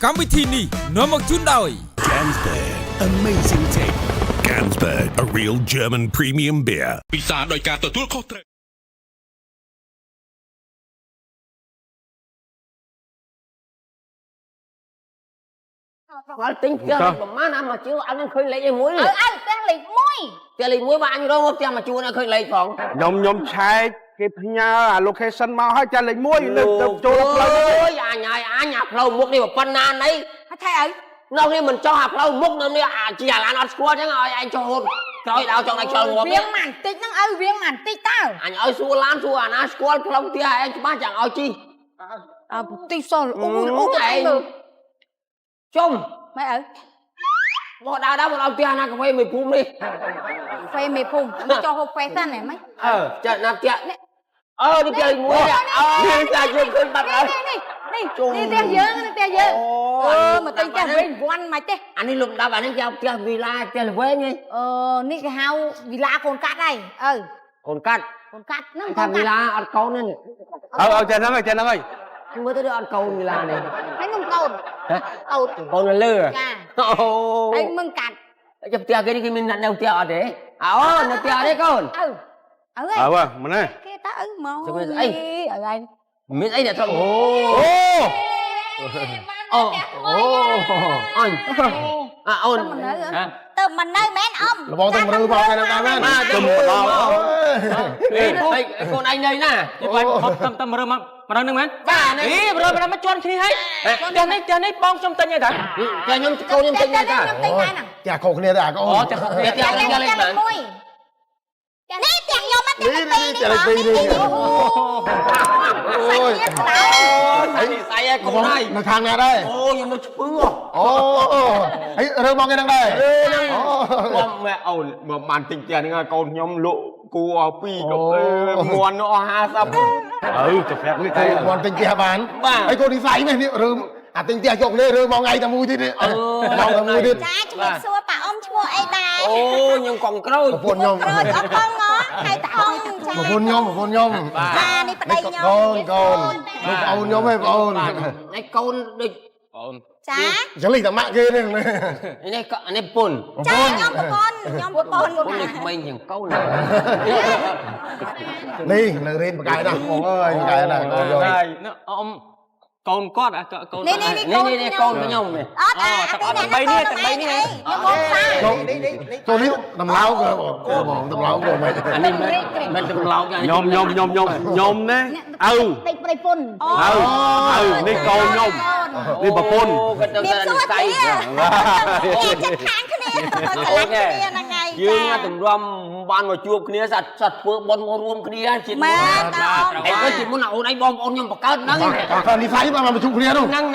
កម្មវិធីនេះនាំមកជូនដោយ Gansberg Amazing Taste Gansberg a real German premium beer ពិសាដោយការទទួលខុសត្រូវ Hỏi tính kia mà má năm mà chưa anh khơi lấy gì muối anh đang lấy muối kia lấy muối mà anh đâu không tiền mà chưa nó khơi lấy phòng ខ្ញុំឆែកគេផ្ញើអា location មកឲ្យចាលេខ1នៅចូលផ្លូវ ôi anh nhập lâu múc đi một phân nan đấy thay ấy đâu đi mình cho hạp lâu múc nữa đi chỉ là ăn squat chứ rồi anh cho hôn rồi đào trong này cho ngọt viên màn tích năng ơi viên màn tích tao anh ơi xua lan xua ăn squat lâu tia anh ba chẳng ơi chi tích sao này chung mày ở một đào đó một đào tia na cà phê mì phun đi phê mì phun cho hộp phê tan này mấy chợ nạp chợ đi chơi muối đi chơi chơi chơi bật rồi đi tia dơ mà tích tia viên quan mày tê anh đi lụm đào bạn anh chơi tia villa tia là quê nhỉ ní cái hao villa con cát này con cắt nó thằng villa ăn câu nên ចេះហ្នឹងហើយចេះហ្នឹងហើយ anh mới tới đây ăn câu villa này thấy không cồn con là lừa anh mừng cát chụp tia cái đi mình đặt đầu tia ở đấy nó tia đấy con ở អើមើលណា cái ta ở màu ở đây miếng ấy là xong anh ôn từ mình nơi mến ông លបងទៅមើលបងឯហ្នឹងដែរមែន con anh đây nè តែមើលមកដល់នឹងមែន bà này មើលមកជន់គ្នាហើយផ្ទះនេះបងខ្ញុំទិញហើយតា cho nhóm cô nhóm tinh này ta ចាខុសគ្នាដែរអាកូន tia tia lên bạn នេះទាំងខ្ញុំមកទាំងពីរនេះ អូយ say ai cô này នៅខាងណាដែរ ô nhưng mà chụp bưng អូហើយរឿងបងឯហ្នឹងដែរ បងម៉ែអូនមើលបានទិញផ្ទះនេះកូនខ្ញុំលក់គួរ2ដុល្លារមន់អស់50ទៅប្រាប់នេះ តែបងទិញផ្ទះបានហើយកូននិស័យនេះរឿងអាទិញផ្ទះយកគ្នារឿងបងឯងតែមួយទៀតបងតែមួយទៀត ចាជំរាបសួរប៉ាអ៊ំឈ្មោះអីដែរ ô nhưng còn crôi ប្រពន្ធខ្ញុំ អត់ផងងហើយតាអ៊ំចា ប្រពន្ធខ្ញុំ ចានេះប្តីខ្ញុំ កូនលោកប្អូនខ្ញុំឯងបងអូន này con địch ចា ចឹងលិះតែម៉ាក់គេនេះ này bồn ចាខ្ញុំប្រពន្ធខ្ញុំប្រពន្ធ con địch mình những câu này នេះនៅរៀនបកាយណាបងអើយបកាយណាកូនយក ហើយកូនគាត់កូន នេះ này con với nhau này អត់អា3នេះខ្ញុំមកសា ចូលនេះតម្លើក៏បងតម្លើក៏មិន anh đi mình đừng lâu nha ខ្ញុំណាឪ តិចប្រៃពុន ឪនេះកូនខ្ញុំនេះប្រពន្ធ cái đường này say ចិត្តខាងគ្នាហ្នឹងហើយ dương từng rom ban mà chuột kia sạch sạch phượng bon ngon luôn kia chị ម៉ែតា em có chị muốn nào đây bom ôn nhưng mà cao nắng ក៏និស័យមកជួបគ្នានោះ nắng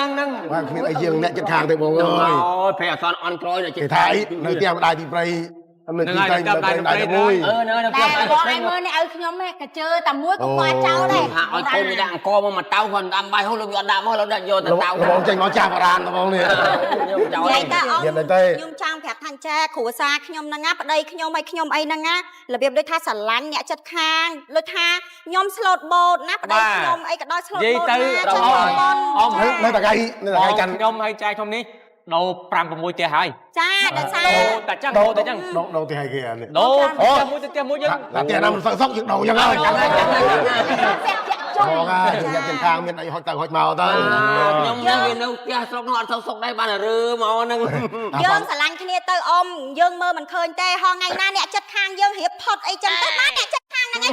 បាទគ្មានអីយើងអ្នកចិត្តខាងទៅបងអើយ ôi phải son on croi rồi chị គេថាអីនៅផ្ទះម្ដាយទីព្រៃនៅទីតែនៅផ្ទះម្ដាយទីមួយ nơi តែ kia បងឯងមើលនេះឲ្យខ្ញុំកាជើតែមួយក៏គាត់ចោលដែរ hạ ôi con đi đang co mà tao còn đam bay không được dọn đam mà nó đặt vô លោក tao បងចេញមកចាស់បារានបងនេះ និយាយទៅអ៊ំ និយាយទៅ ខ្ញុំចង់ប្រាប់ថាចាគ្រួសារខ្ញុំហ្នឹងណាប្តីខ្ញុំឲ្យខ្ញុំអីហ្នឹងណារបៀបដូចថាស្រឡាញ់អ្នកចិត្តខាងដូចថាខ្ញុំស្លូតបូតណាប្តីខ្ញុំអីក៏ដោយស្លូតបូតណាចិត្តបន នៅតកៃកាន់ ខ្ញុំហើយចាយខ្ញុំនេះដូរ5 6ផ្ទះហើយ ចាដល់សារ តែចឹងតែចឹង ដូរទីឲ្យគេអានេះ ដូរផ្ទះមួយយើង តែផ្ទះណាមិនសក់យើងដូរយ៉ាងហើយ ពាក់ជុំ បងហើយយើងចិត្តខាងមានអីហុចទៅហុចមកទៅ nhưng vì đâu kia sọc nó sọc sọc đây ban là rư màu nâng យើងស្រឡាញ់គ្នាទៅអ៊ំយើងមើលមិនឃើញទេហងៃណាអ្នកចិត្តខាងយើងរៀបផុតអីចឹងទៅបានអ្នកចិត្តខាងហ្នឹងឯង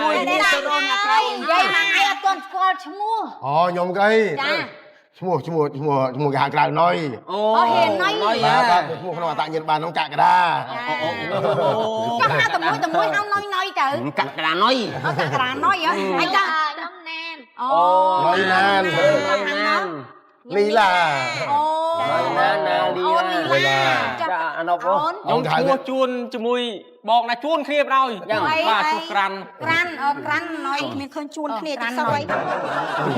ជួយគ្នាទៅដល់អ្នកក្រៅនិយាយមកឯងអត់ទាន់ស្គាល់ឈ្មោះ អូខ្ញុំកៃ ចា ឈ្មោះគេហៅក្រៅណុយ ô hiền nói បាទឈ្មោះក្នុងអត្តញ្ញាណបានក្នុងកក្កដា ចង់ហៅតែមួយហៅណុយទៅ cắt ra nói អត់ក្រាណុយហ៎អីចាដំណានអូ ណុយណាន nan លីឡា អូ nan na đi អូនលីឡា ចា nó có ខ្ញុំឈ្មោះជួនជាមួយ บอกนะជួนเคลียบเราอย่างบ้าทุกรัน ក្រាន់ណយមានឃើញជួនគ្នាទីសួយ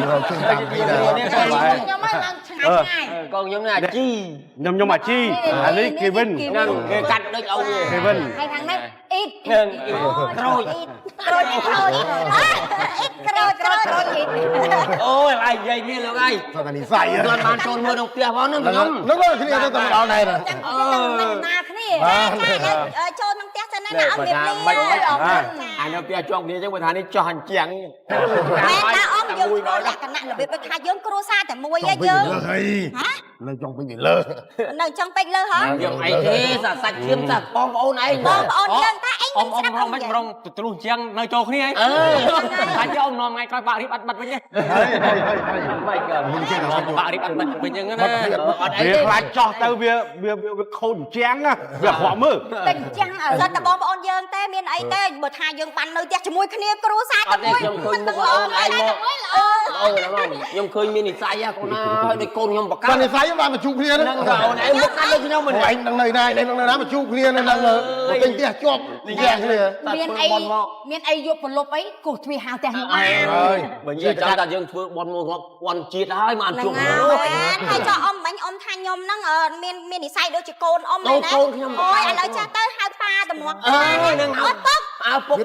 เราช่วยตามพี่นะ ខ្ញុំមកឡើងឆ្ងាយឆ្ងាយ còn giống như là chi ខ្ញុំអាជីអានេះគេវិន năng cái cắt đôi ông គេវិន ហើយខាងនេះអ៊ីត nên ក្រូចក្រូចអ៊ីតក្រូចអ៊ីតក្រូចអ៊ីត ôi ai dây như là ai ถ้ากันนี่ใส่อะ toàn bàn trôn mưa đồng tia phó nữa แล้ว không แล้วก็ที่นี่จะต้องเอาไหนนะ ចាំណាគ្នាចូលក្នុងផ្ទះសិនណាអត់មានលីអរគុណ អានេះពីចង់នេះចឹងបើថានេះចោះអញ្ចឹង មែនតាអ៊ំយើងធ្វើលក្ខណៈរបៀបដូចថាយើងគ្រួសារតែមួយឯងយើង เฮ้ยเราจงเป็นเลิก នៅចង់ពេកលើហ៎ dòng ấy thế sạch sạch khiêm sạch bom ôn ấy បងប្អូនយើងថាអញ អ៊ំរំមិនរងទទ្រុះជាងនៅចូលគ្នាឯងថាយកនំថ្ងៃក្រោយបាក់រីបអត់បាត់វិញទេ เฮ้ยเฮ้ยเฮ้ย mày cờ បាក់រីបអត់បាត់វិញហ្នឹងណា អត់អី វាខ្លាចចោះទៅវាខូចជាងវាខ្វក់មើល តែចាំសិតតែបងប្អូនយើងទេមានអីទេបើថាយើងបាននៅផ្ទះជាមួយគ្នាគ្រួសារតែមួយ ខ្ញុំឃើញមុខអូនឯងមកអូនខ្ញុំឃើញមាននិស័យកូនណាហើយដូចកូនខ្ញុំបកា ตอนนี้ใส่มามาจูบเคลียร์นะ ហ្នឹងក៏អូនឯងមុខកាត់ដូចខ្ញុំមិន ไอ้นั่งในนั่งในมาจูบเคลียร์นะนั่งเป็นเตี้ยจบแย่เคลียร์ មានអីយកប្រលប់អីគោះទ្វាហៅផ្ទះខ្ញុំបាន เฮ้ย បើនិយាយចាំតែយើងធ្វើបនមួយរាប់ពាន់ជាតិហើយមកជួប ហ្នឹងហើយចុះអ៊ំមិញអ៊ំថាខ្ញុំហ្នឹងមាននិស័យដូចជាកូនអ៊ំហ្នឹងណាអូយឥឡូវចាស់ទៅហៅប៉ាតែមក ហ្នឹងហៅ អត់ពុក អើពុក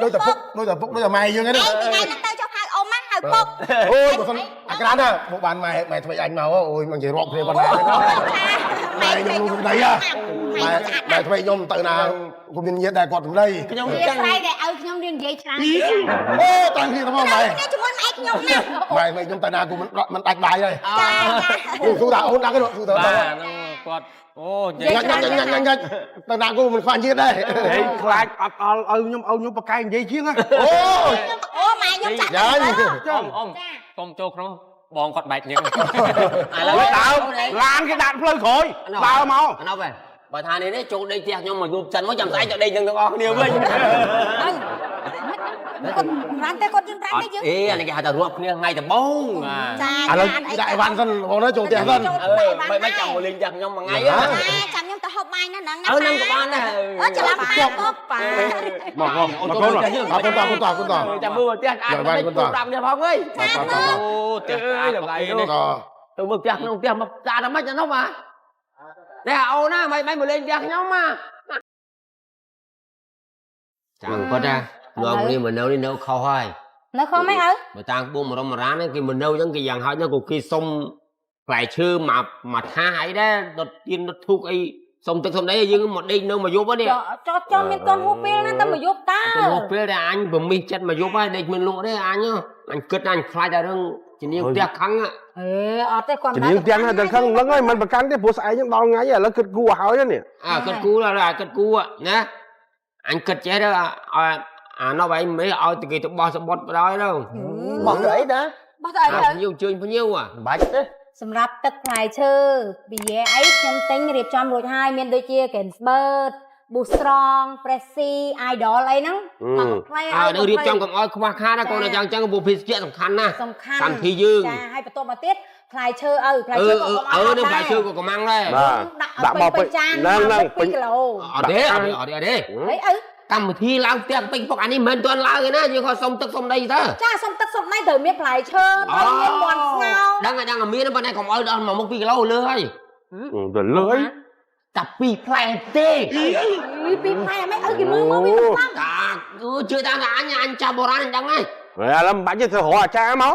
ដូចតែពុកដូចតែម៉ែយើងហ្នឹង ឯងថ្ងៃហ្នឹងទៅចុះហៅអ៊ំហ្នឹងហៅពុក អូយបើសិនអាក្រានណាមកបានម៉ែធ្វើអញមកអូយមកនិយាយរាប់គ្នាប៉ុណ្ណាម៉ែខ្ញុំនោះសំដីម៉ែធ្វើខ្ញុំទៅណាគុំមានញាតដែរគាត់សំដី ខ្ញុំ វា ចឹង ស្រ័យតែឲ្យខ្ញុំរៀននិយាយច្រើន អូតាំងគ្នាទៅមកម៉ែ នេះជាមួយម៉ែខ្ញុំណា ម៉ែខ្ញុំទៅណាគុំមិនដាច់បាយហើយ ចា ស៊ូតាអូនដាក់ទៅស៊ូតា បាទហ្នឹងគាត់អូនិយាយ ញ៉ាំទៅណាគុំមិនខ្វះញាតដែរ ហេខ្លាចអត់អល់ឲ្យខ្ញុំប្រកែកនិយាយជាង អូ អូម៉ែខ្ញុំចាក់ យ៉ាយ អ៊ំកុំចូលក្នុងបងគាត់បែកញឹក ឥឡូវ ដើមឡានគេដាក់ផ្លូវក្រោយដើរមក អណោបែបើថានេះចូលដេកផ្ទះខ្ញុំមកយប់ចិនមកចាំស្អែកទៅដេកនឹងទាំងអស់គ្នាវិញ គាត់ប្រាំតែគាត់យើងប្រាំតែយើង អេអានេះគេហៅថារាប់គ្នាថ្ងៃដំបូង ចា ឥឡូវដាក់អីវ៉ាន់សិនបងណាចូលផ្ទះសិន មិនចាំមកលេងផ្ទះខ្ញុំមួយថ្ងៃ ចាំខ្ញុំទៅហូបបាយណាហ្នឹង ហ្នឹងក៏បានដែរ អត់ច្រឡំប៉ាពុកប៉ា មកអូនអរគុណអរគុណចាំមើលផ្ទះអាចទៅប្រាប់គ្នាផងអើយ អូទេអើយដល់ឯនេះ ទៅមើលផ្ទះក្នុងផ្ទះមកចាដល់មិនហ្នឹងបាទនេះអូនណាមិនមកលេងផ្ទះខ្ញុំមកចាំគាត់ណាលោកនេះមកនៅនេះនៅខុសហើយ នៅខំមិនអើ បើតាំងបួងមរមរានគេមកនៅអញ្ចឹងគេយ៉ាងហោចណាក៏គេសុំផ្លែឈើមកថាអីដែរដុតទៀនដុតធូបអីសុំទឹកសុំដីយើងមកដេកនៅមកយប់ហ្នឹង ចោមានតនហួពេលណាតែមកយប់តើ ទៅហួពេលតែអញប្រមីចិត្តមកយប់ហើយដេកមិនលក់ទេអញគិតអញខ្លាចតែរឿងជំនាញផ្ទះខឹង អេអត់ទេគាត់ ជំនាញផ្ទះណាទាំងខឹងហ្នឹងហើយមិនប្រកាន់ទេព្រោះស្អែកហ្នឹងដល់ថ្ងៃឥឡូវគិតគូឲ្យហើយនេះ គិតគូដល់គិតគូណាអញគិតចេះទៅអានោះឯងមិនឲ្យទៅគេទៅបោះសបុតបដ ாய் ទៅ បោះទៅអីណា បោះទៅអី ភ្ញៀវជើញភ្ញៀវ បាច់ទេ សម្រាប់ទឹកផ្លែឈើពីអីខ្ញុំទិញរៀបចំរួចហើយមានដូចជា Gensbert Boostrong Pressy Idol អីហ្នឹងផ្លែឲ្យ រៀបចំកុំឲ្យខ្វះខាតណាកូនអញ្ចឹងព្រោះភេសជ្ជៈសំខាន់ណាស់ សំខាន់ កម្មវិធីយើង ចាហើយបន្ទាប់មកទៀតផ្លែឈើផ្លែឈើក៏ នឹងផ្លែឈើក៏កំាំងដែរ ដាក់មកពេញចានហ្នឹង2គីឡូ អត់ទេអត់ទេ អីអើ កម្មវិធីឡើងផ្ទះពេញពុកអានេះមិនទាន់ឡើងទេណាយើងខំសុំទឹកសុំដីទៅ ចាសុំទឹកសុំដីត្រូវមានផ្លែឈើត្រូវមានមាន់ស្ងោ ដឹងមានប៉ុន្តែកុំឲ្យដល់មកមុខ2គីឡូលើហើយ ទៅលើអី តែ2ផ្លែទេ ពីផ្លែមិនអើគេមើលមកវាខ្លាំង តាជឿថាអញចាប់បុរាណអញដឹងហើយ ឥឡូវមិនបាច់ទេទៅរកអាចារ្យមក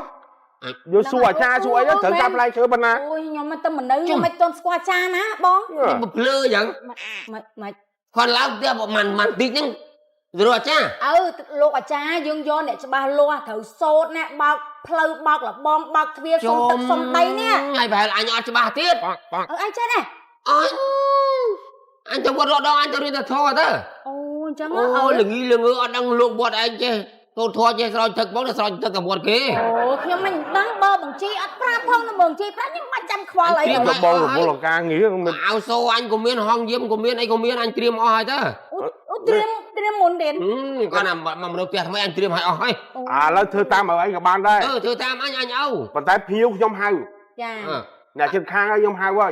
យកសួរអាចារ្យសួរអីទៅត្រូវការផ្លែឈើប៉ុណ្ណា អូយខ្ញុំមិនទៅមនុស្សខ្ញុំមិនទាន់ស្គាល់អាចារ្យណាបង បំភ្លឺអញ្ចឹង មិន គាត់ឡើងផ្ទះមិនតិចហ្នឹងរកអាចារ្យ លោកអាចារ្យយើងយកអ្នកច្បាស់លាស់ត្រូវសូត្រណាបើកផ្លូវបើកលបងបើកទ្វារសុំទឹកសុំដីនេះ ហើយប្រហែលអញអត់ច្បាស់ទៀត អញចេះទេ អញទៅវត្តរដងអញទៅរៀនទៅធေါ်ទៅ អូអញ្ចឹង អូល្ងីល្ងើអត់ដឹងលោកវត្តឯងចេះទៅធေါ်ចេះស្រោចទឹកបងទៅស្រោចទឹកទៅវត្តគេ អូខ្ញុំមិនដឹងបើបង្ជីអត់ប្រាប់ផងនៅបង្ជីប្រាប់ខ្ញុំមិនចាំខ្វល់អី ទៅបងរវល់ការងារមិន អោសូអញក៏មានហងយាមក៏មានអីក៏មានអញត្រៀមអស់ហើយទៅ អូត្រៀមមុនទៀត គាត់ណាមកមនុស្សផ្ទះថ្មីអញត្រៀមឲ្យអស់ហើយ ឥឡូវធ្វើតាមឲ្យឯងក៏បានដែរ ធ្វើតាមអញអូ ប៉ុន្តែភៀវខ្ញុំហៅ ចា ណ អ្នកជិតខាងឲ្យខ្ញុំហៅហើយ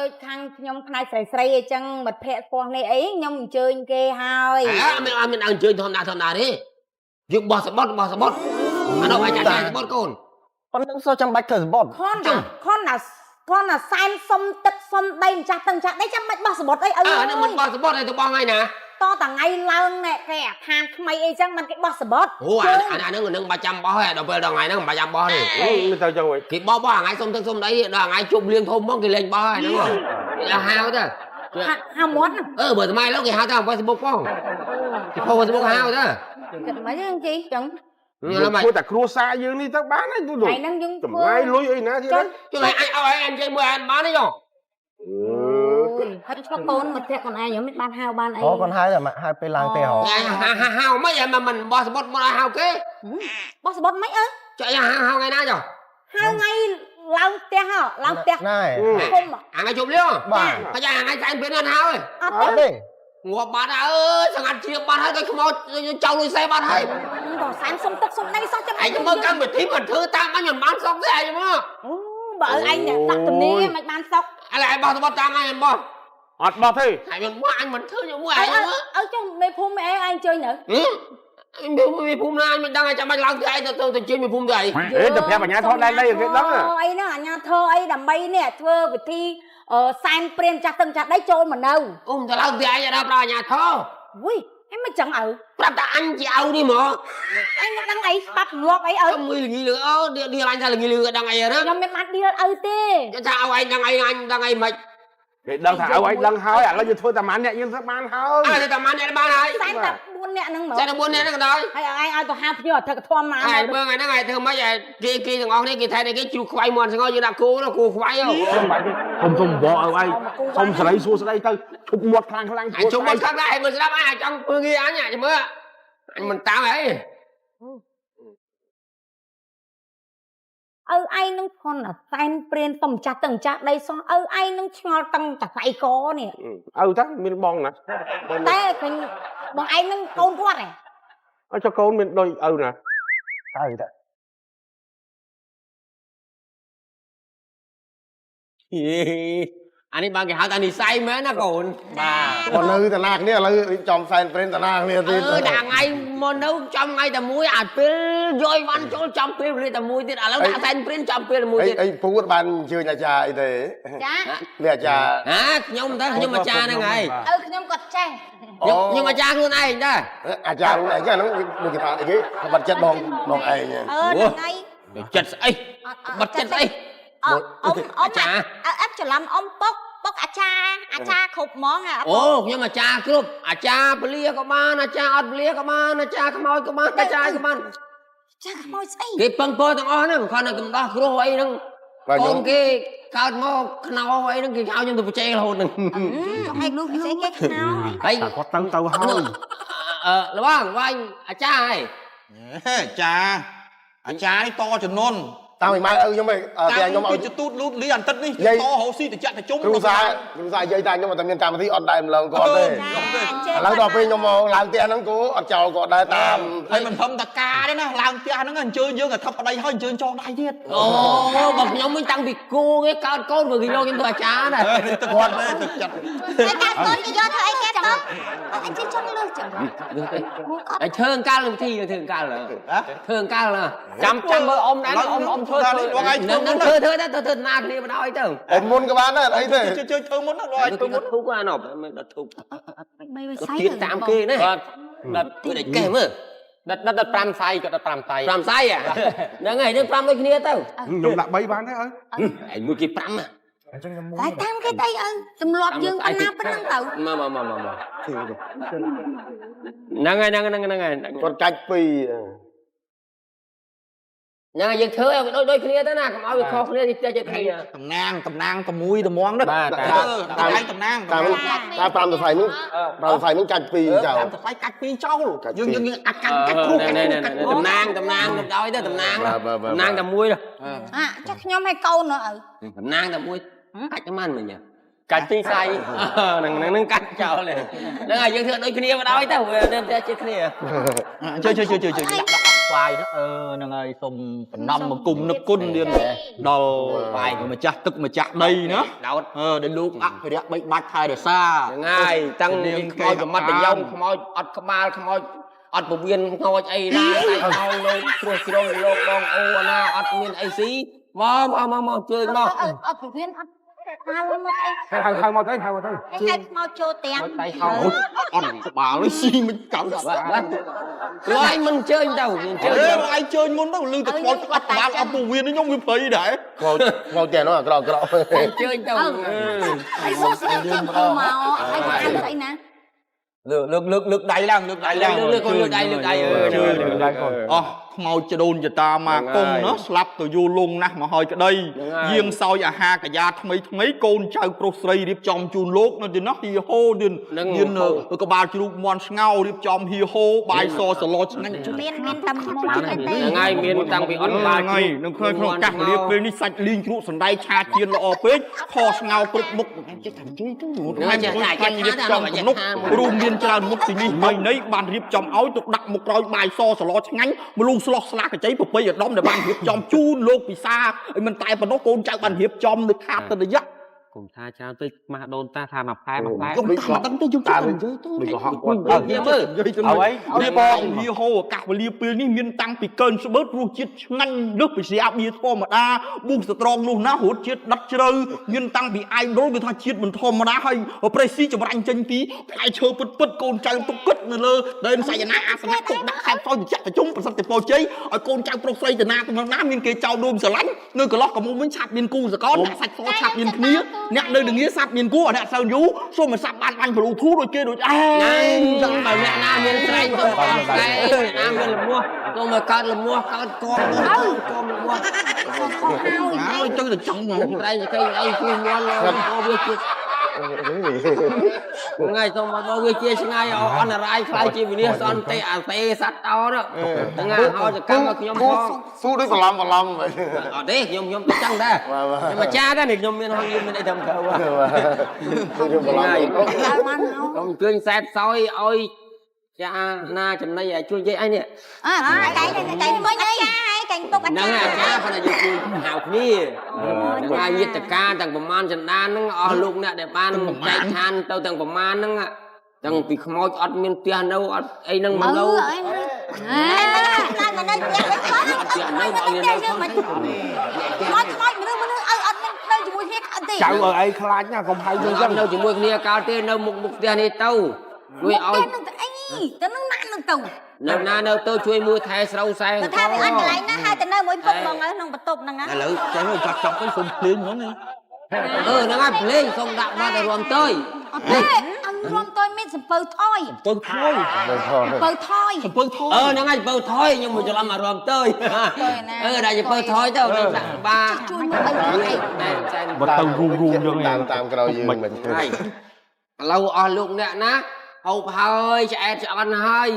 ដូចខាងខ្ញុំផ្នែកស្រីអីចឹងមិត្តភ័ក្តិពោះនេះអីខ្ញុំអញ្ជើញគេហើយ មានអញ្ជើញធម្មតាទេយើងបោះសបត់អានោះអាចចាយសបត់កូន ប៉ុណ្ណឹងសោះចាំបាច់ធ្វើសបត់ ខនណាសែនសុំទឹកសុំដីម្ចាស់ទឹងចាស់ដីចាំបាច់បោះសបុតអីឪ ហ្នឹងមិនបោះសបត់ឲ្យទៅបងហើយណា តតថ្ងៃឡើងណែគេអាខាងថ្មីអីចឹងមិនគេបោះសបុត អូអាហ្នឹងបាច់ចាំបោះហើយដល់ពេលដល់ថ្ងៃហ្នឹងមិនបាច់ចាំបោះទេ មិនទៅចឹងវិញ គេបោះថ្ងៃសុំទឹកសុំដីដល់ថ្ងៃជប់លៀងធំមកគេលេងបោះហើយហ្នឹងហៅទៅ ហៅមាត់ បើថ្មីឡើងគេហៅទៅ Facebook ផងគេផុស Facebook ហៅទៅ គិតមិនទេជីចឹង ធ្វើតែគ្រួសារយើងនេះទៅបានហើយទូ ថ្ងៃហ្នឹងយើង ចំណាយលុយអីណាទៀត ចុះឲ្យអញនិយាយមួយអញបានទេចុះ ហើយឆ្លុកកូនមិត្តភក្តិខ្លួនឯងខ្ញុំមិនបានហៅបានអី អូគាត់ហៅតែហៅពេលឡើងទេហ៎ ហៅមិនមិនបោះសបុតមកឲ្យហៅគេ បោះសបុតមិនអើ ចុះហៅថ្ងៃណាចុះ ហៅថ្ងៃឡើងផ្ទះឡើងផ្ទះ ណែ គុំ ថ្ងៃជប់លៀង បាទ ហើយថ្ងៃសែនពេលណាហៅ អត់ អត់ទេ ងាប់បាត់អើយសង្កាត់ជាបាត់ហើយទៅខ្មោចចៅលុយសេបាត់ហើយ ក៏សែនសុំទឹកសុំដីសោះចាំ ឯងមើលកម្មវិធីមិនធ្វើតាមអញមិនបានសុកទេឯងមក បើអញដាក់ទំនីមិនបានសុក ឥឡូវឯងបោះសបុតតាមអញមិនបោះ អត់បោះទេ ឯងមិនបោះអញមិនធ្វើជាមួយឯងមក អើចុះមេភូមិមេអញជួយនៅ មានភូមិណាអញមិនដឹងចាំបាច់ឡើងទៅឯងទៅជិះមានភូមិទៅអី អេទៅប្រាប់អាញាធរដែនដីគេដឹង អីហ្នឹងអាញាធរអីដើម្បីនេះធ្វើពិធីសែនព្រានចាស់ទឹងចាស់ដីចូលមកនៅ អូមទៅឡើងទៅឯងដល់ប្រាអាញាធរ វុយហេមិនចឹងឪ ប្រាប់តែអញជាឪនេះមក អញមិនដឹងអីបាត់ងាប់អីឪ មួយល្ងីលឺអូឌីអញថាល្ងីលឺដឹងអីហ្នឹង ខ្ញុំមិនបានឌីលឪទេ ថាឲ្យឯងដឹងអីអញដឹងអីមិន គេដឹងថាឲ្យដឹងហើយឥឡូវយើងធ្វើតែម៉ានអ្នកយើងធ្វើបានហើយ អើតែម៉ានអ្នកបានហើយ សែនតែ4នាក់ហ្នឹងមក តែ4នាក់ហ្នឹងដល់ ហើយឯងឲ្យទៅហាភ្ញៀវអធិកធម៌មក ឯងមើលថ្ងៃហ្នឹងឯងធ្វើម៉េចគេទាំងអស់គ្នាគេថែគេជ្រូកខ្វៃមាន់ស្ងោយើងដាក់គោគោខ្វៃហ៎ សុំបកឲ្យឯងសុំស្រីសួស្ដីទៅឈប់មាត់ខ្លាំង អញជុំមកខាងដែរឯងមើលស្ដាប់អញចង់ធ្វើងារអញចាំមើលអញមិនតាមអី ឪឯងនឹងខនសែនព្រានសុំចាស់ទឹងចាស់ដីសោះឪឯងនឹងឆ្ងល់តឹងតស្អីកនេះ ឪតាមានបងណា តែឃើញបងឯងនឹងកូនគាត់ហ៎ អើចុះកូនមានដូចឪណា ហើយតា អានេះបានគេហៅថានិស័យមែនណាកូនបាទ គាត់នៅតាណាគ្នាឥឡូវចំសែនព្រេនតាណាគ្នាទៀត ដាក់ថ្ងៃមកនៅចំថ្ងៃតែមួយអាពេលយកបានចូលចំពេលវេលាតែមួយទៀតឥឡូវដាក់សែនព្រិនចំពេលមួយទៀត អីពូគាត់បានអញ្ជើញអាចារ្យអីទេ ចា នេះអាចារ្យ ខ្ញុំតែខ្ញុំអាចារ្យហ្នឹងហើយ ឪខ្ញុំគាត់ចេះ ខ្ញុំអាចារ្យខ្លួនឯងដែរ អាចារ្យខ្លួនឯងហ្នឹងមួយគេថាអីគេបាត់ចិត្តបងឯង ថ្ងៃ ចិត្តស្អីបាត់ចិត្តស្អី អ៊ំអ៊ំច្រឡំអ៊ំពុកអាចារ្យគ្រប់ហ្មង អូខ្ញុំអាចារ្យគ្រប់អាចារ្យពលាក៏បានអាចារ្យអត់ពលាក៏បានអាចារ្យខ្មោចក៏បានអាចារ្យក៏បាន ចាខ្មោចស្អី គេពឹងពោទាំងអស់ហ្នឹងគាត់នៅកំដោះគ្រោះអីហ្នឹងកូនគេកើតមកខ្នោអីហ្នឹងគេហៅខ្ញុំទៅបច្ចេករហូតហ្នឹង ឯងលុះស្អីគេខ្នោ ហើយ គាត់ទៅហើយ លបងវាញអាចារ្យហើយ អាចារ្យនេះតចំនួន តាមម៉ែឪខ្ញុំឯងតែខ្ញុំឲ្យ ទៅទូតលូតលីអន្តិតនេះតហៅស៊ីទៅចាក់ទៅជុំ គ្រូសានិយាយថាខ្ញុំតែមានកម្មវិធីអត់ដែរម្លងគាត់ទេឥឡូវដល់ពេលខ្ញុំមកឡើងផ្ទះហ្នឹងគូអត់ចោលគាត់ដែរតាម ហើយមិនធំតកាទេណាឡើងផ្ទះហ្នឹងអញ្ជើញយើងឲ្យថប់ប្តីហើយអញ្ជើញចោលដៃទៀត អូបើខ្ញុំវិញតាំងពីគូគេកើតកូនព្រោះគេយកខ្ញុំទៅអាចារ្យដែរ គាត់ទៅចាត់ តែកាត់កូនគេយកធ្វើអីគេទៅអញជិះចង់លើចឹង អញធ្វើអង្កលវិធីធ្វើអង្កលធ្វើអង្កលចាំមើលអ៊ំដែរអ៊ំធ្វើនឹងធ្វើទៅណាគ្នាបណ្ដោយទៅ អ៊ំមុនក៏បានដែរអីទេ ជើញធ្វើមុនណាដល់ឲ្យធ្វើមុន ធូបអាណប់មិនដុតធូប មិនវាសៃ ទៀតតាមគេណាដុតធ្វើតែកេះមើល ដិត5សៃក៏ដិត5សៃ 5សៃហ្នឹងហើយនឹង5ដូចគ្នាទៅ ខ្ញុំដាក់3បានទេឪ ឯមួយគេ5 តែតាមគេទៅឪទម្លាប់យើងប៉ុណ្ណាប៉ុណ្ណឹងទៅ មកហ្នឹងហើយគាត់កាច់ពីរ ហ្នឹងហើយយើងធ្វើឲ្យដូចគ្នាទៅណាកុំឲ្យវាខុសគ្នាតិចតិចគ្នា តំណាងតែមួយត្មងណាតែតំណាង តាម5សៃហ្នឹង5សៃហ្នឹងកាច់ពីរចោល តែស្អីកាច់ពីរចោលយើងកាច់គ្រូ តំណាងដល់ទៅតំណាងតែមួយ ចាស់ខ្ញុំឲ្យកូនឪ តំណាងតែមួយកាច់តែមិនមិញកាច់2សៃហ្នឹងកាច់ចោលហ្នឹងហើយយើងធ្វើដូចគ្នាបណ្ដោយទៅវាទៅជាគ្នា ជើ ស្វាយហ្នឹងហើយសុំតំណំមកគុំនឹកគុណទៀតដល់បាយម្ចាស់ទឹកម្ចាស់ដីណាដោតដែលលោកអភិរក្សបីបាច់ថែរក្សា ហ្នឹងហើយតាំងខ្មោចប្រមាត់ប្រយ៉ងខ្មោចអត់ក្បាលខ្មោចអត់ពវៀនខ្មោចអីណាតែខោលោកព្រោះជ្រុងលោកបងអូណាអត់មានអីស៊ីមកជួយមក អត់ពវៀនអត់ហាលមកអី ហៅមកទៅហៅមកទៅ គេមកចូលទាំង ដៃហោ អត់ក្បាលនេះស៊ីមិនកៅដល់ ព្រោះអញមិនជើញទៅជើញ ឯងជើញមុនទៅលឺតែខ្មោចអត់ក្បាលអត់ពវៀនខ្ញុំវាភ័យដែរ មកទៀតនោះក្រោក ជើញទៅ អីសួស្ដីចាំមកអីស្អីណា លើកដៃឡើងលើកដៃឡើង លើកដៃ អស់ខ្មោចចដូនចតាមកកុំណាស្លាប់ទៅយូរលងណាស់មកហើយក្តីយាងសោយអាហារកាយាថ្មីកូនចៅប្រុសស្រីរៀបចំជូនលោកនៅទីនោះហៀហូទៀតមានក្បាលជ្រូកមន់ស្ងោរៀបចំហៀហូបាយសសឡឆ្ងាញ់ មានតាមមកទេ ហ្នឹងហើយមានតាំងពីអត់ក្បាល ថ្ងៃនឹងឃើញក្នុងកាសវេលាពេលនេះសាច់លីងជ្រូកសណ្ដែកឆាជៀនល្អពេកខស្ងោគ្រប់មុខចិត្តថាជួយទៅរៀបចំទំនុករួមមានច្រើនមុខទីនេះហើយនៃបានរៀបចំឲ្យទុកដាក់មុខក្រោយបាយសសឡឆ្ងាញ់មលូស្លោះស្លាកកញ្ចៃប្រពៃឧត្តមដែលបានរៀបចំជូនលោកពិសាឲ្យមិនតែប៉ុណ្ណោះកូនចៅបានរៀបចំនៅខាតតនយៈ កុំថាច្រើនពេកម៉ាស់ដូនតាថាមកផ្លែមកផ្លែ ខ្ញុំថាដឹងទៅយើងចាំនិយាយទៅដូចកុហកគាត់និយាយមើលនេះបងហៀហូអាកាសវេលាពេលនេះមានតាំងពីកើនស្បឺតរសជាតិឆ្ងាញ់លើសពីស្រាបៀធម្មតាប៊ូស្ត្រងនោះណារសជាតិដិតជ្រៅមានតាំងពីអាយដូលគឺថាជាតិមិនធម្មតាហើយប្រេស៊ីចម្រាញ់ចេញពីផ្លែឈើពិតកូនចៅទុកគិតនៅលើដែនសយនាអាសនៈទុកដាក់ខែបសោយចាក់ប្រជុំប្រសិទ្ធពរជ័យឲ្យកូនចៅប្រុសស្រីតាណាទៅណាមានគេចោលរួមស្រឡាញ់នៅកន្លោះកមុំវិញឆាប់មានគូសកលដាក់សាច់សឆាប់មានគ្នាអ្នកនៅនឹងសាប់មានគូអ្នកសូវយូរសូមមិនសាប់បានបាញ់ប្រូធូដូចគេដូចអេចឹងបើអ្នកណាមានស្រែងទៅកងស្រែណាមានលំោះទៅមកកើតលំោះកើតកងកងលំោះហើយចឹងទៅចង់មក ស្រែងគេអីគឺមន់វាជាថ្ងៃទៅមកវាជាឆ្ងាយអនរាយខ្លាយជាវិនិច្ឆ័យសន្តិអទេសត្វតោហ្នឹងហើយហៅចកម្មឲ្យខ្ញុំផង ស៊ូដូចបន្លំអត់ទេខ្ញុំទៅចឹងដែរខ្ញុំអាចារ្យដែរខ្ញុំមានហងមានអីធ្វើទៅខ្ញុំជឿសែតសោយឲ្យចាណាចំណៃឲ្យជួយនិយាយអីនេះ កែមិញអីកែទុកអាចារ្យ ហ្នឹងអាចារ្យប៉ុន្តែយើងជួយហៅគ្នាថ្ងៃយត្តការទាំងប្រមាណចន្តានហ្នឹងអស់លោកអ្នកដែលបានចែកឋានទៅទាំងប្រមាណហ្នឹងទាំងពីខ្មោចអត់មានផ្ទះនៅអត់អីហ្នឹងមកនៅណាមកនៅផ្ទះវិញផងផ្ទះនៅមកនៅយើងមិនខ្មោចមនុស្សឲ្យអត់មាននៅជាមួយគ្នាអត់ទេ ចៅអីខ្លាចណាកុំហៅយើងចឹង នៅជាមួយគ្នាកាលទេនៅមុខផ្ទះនេះទៅជួយឲ្យ ទៅនឹងណានឹងទៅ នៅណានៅទៅជួយមួយថែស្រូវសែង ទៅថាវាអត់កន្លែងណាហើយទៅនៅមួយពុកបងនៅក្នុងបន្ទប់ហ្នឹងណា ឥឡូវចេះចាប់ទៅសុំភ្លេងហ្នឹង ហ្នឹងហើយភ្លេងសូមដាក់មកទៅរួមទៅ អត់ទេអញរំតយមានសំពៅថយ ពើថយ សំពៅថយ សំពើថយ ហ្នឹងហើយបើថយខ្ញុំមកច្រឡំមករួមទៅដាក់ជាបើថយទៅដាក់បា ជួយមើលអី បើទៅរួមយើង តាមក្រោយយើងមិន ហើយឥឡូវអស់លោកអ្នកណាហូបហើយឆ្អែតឆ្អន់ហើយ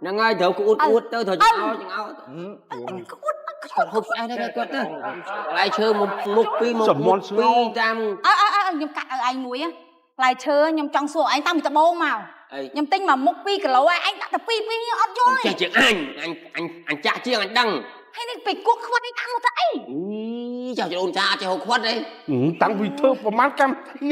ហ្នឹងហើយត្រូវក្អួតទៅត្រូវចង្អោចង្អោគាត់ហូបឆ្អែតដែរគាត់ទៅផ្លែឈើមុខពីរមុខពីរតាម ខ្ញុំកាត់ឲ្យឯងមួយផ្លែឈើខ្ញុំចង់សួរឯងតាំងពីដំបូងមកខ្ញុំទិញមកមុខ2គីឡូឯងដាក់តែ2អត់យល់ ចេះជាងអញចាក់ជាងអញដឹង ហើយនេះពេលគក់ខ្វាត់ឯងដាក់មកទៅអី ចៅចរូនចាចេះហូបខ្វាត់អី តាំងពីធ្វើប្រហែលកម្មវិធី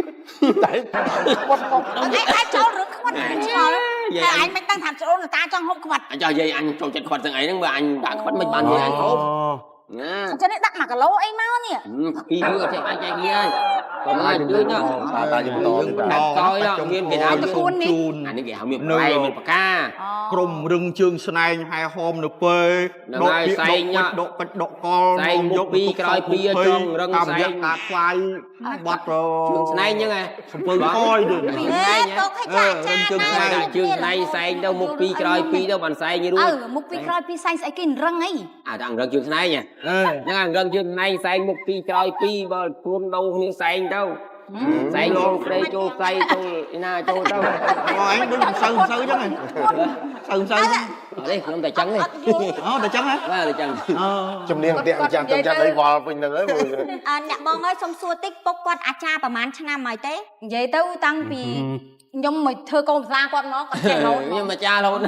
តែគាត់មក ឯងអាចចូលរឿងខ្វាត់ឆ្ងល់តែឯងមិនដឹងថាចរូនតាចង់ហូបខ្វាត់ អញចៅយាយអញចូលចិត្តខ្វាត់ទាំងអីហ្នឹងបើអញដាក់ខ្វាត់មិនបានយាយអញហូបណា អញ្ចឹងដាក់1គីឡូអីមកនេះ ពីយូរចេះអាចចែកគ្នាហើយបើមិនអាចជួយណា តាយើងបន្ត ក្រោយដល់មានគេហៅទៅជូនអានេះគេហៅមានផ្លែមានផ្កា ក្រុមរឹងជើងស្នែងហែហមនៅពេលដកពីដកពេជ្រដកកលយកពីក្រោយពីចង់រឹងស្នែងការខ្វាយបាត់ជើងស្នែងហ្នឹងហ៎ សំពើថយទៅ ទុកឲ្យចាចា ជើងស្នែងជើងស្នែងសែងទៅមុខពីក្រោយពីទៅបានសែងរួច មុខពីក្រោយពីសែងស្អីគេរឹងអី អាដល់រឹងជើងស្នែងហ្នឹងរឹងជើងស្នែងសែងមុខពីក្រោយពីបើពួនដោគ្នាសែងទៅសែងលងព្រៃចូលស្អីចូលណាចូលទៅ អញដូចសើអញ្ចឹងហ្នឹងសើអត់ទេខ្ញុំតែចឹងទេ អូតែចឹងហ៎ បាទតែចឹង ជំនាញផ្ទះចាំអីវល់ពេញហ្នឹងហើយ អ្នកបងអើយសុំសួរតិចពុកគាត់អាចារ្យប្រហែលឆ្នាំហើយទេនិយាយទៅតាំងពីខ្ញុំមកធ្វើកូនសាគាត់មកគាត់ចេះរហូត ខ្ញុំអាចារ្យរហូត